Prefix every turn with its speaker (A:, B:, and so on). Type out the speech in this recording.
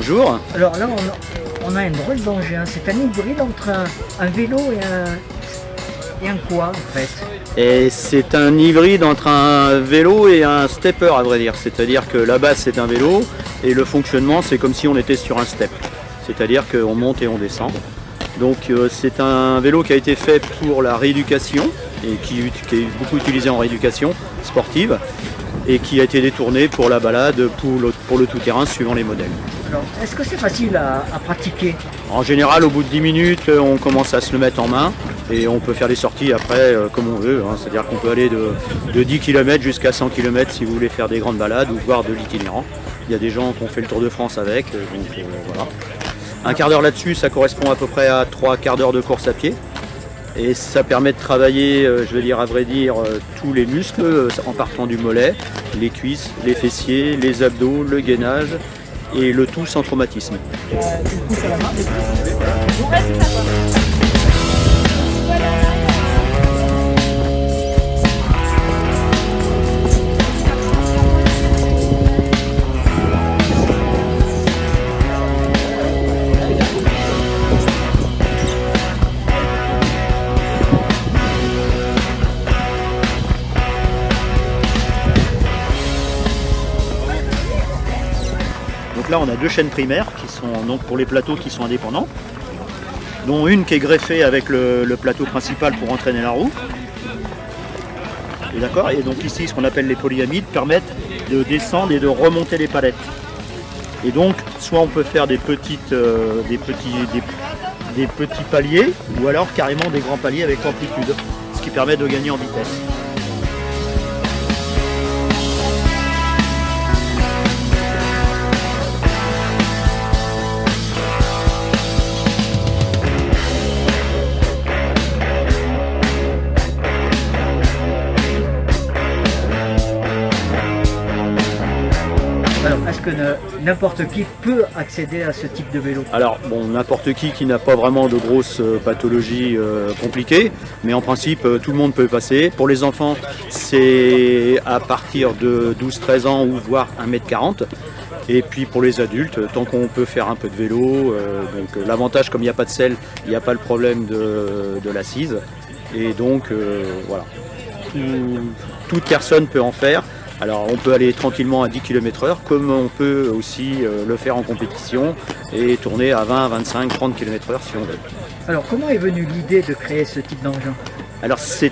A: Bonjour.
B: Alors là, on a un drôle d'engin. C'est un hybride entre un vélo et un quoi en fait?
A: Et c'est un hybride entre un vélo et un stepper à vrai dire. C'est-à-dire que la base c'est un vélo et le fonctionnement c'est comme si on était sur un step. C'est-à-dire qu'on monte et on descend. Donc c'est un vélo qui a été fait pour la rééducation et qui est beaucoup utilisé en rééducation sportive et qui a été détourné pour la balade, pour le tout-terrain suivant les modèles.
B: Alors, est-ce que c'est facile à pratiquer?
A: En général, au bout de 10 minutes, on commence à se le mettre en main et on peut faire des sorties après comme on veut. C'est-à-dire qu'on peut aller de 10 km jusqu'à 100 km si vous voulez faire des grandes balades ou voir de l'itinérant. Il y a des gens qui ont fait le Tour de France avec, donc voilà. Un quart d'heure là-dessus, ça correspond à peu près à 3 quarts d'heure de course à pied. Et ça permet de travailler, je vais dire à vrai dire, tous les muscles en partant du mollet, les cuisses, les fessiers, les abdos, le gainage et le tout sans traumatisme. Donc là on a deux chaînes primaires qui sont donc pour les plateaux qui sont indépendants, dont une qui est greffée avec le plateau principal pour entraîner la roue. Et d'accord. Et donc ici ce qu'on appelle les polyamides permettent de descendre et de remonter les palettes. Et donc soit on peut faire des petits paliers ou alors carrément des grands paliers avec amplitude, ce qui permet de gagner en vitesse.
B: Alors, est-ce que n'importe qui peut accéder à ce type de vélo?
A: Alors bon, n'importe qui n'a pas vraiment de grosses pathologies compliquées, mais en principe tout le monde peut passer. Pour les enfants, c'est à partir de 12-13 ans ou voire 1m40. Et puis pour les adultes, tant qu'on peut faire un peu de vélo, donc l'avantage comme il n'y a pas de selle, il n'y a pas le problème de l'assise. Et donc voilà, toute personne peut en faire. Alors on peut aller tranquillement à 10 km/h comme on peut aussi le faire en compétition et tourner à 20, 25, 30 km/h si on veut.
B: Alors, comment est venue l'idée de créer ce type d'engin?
A: Alors c'est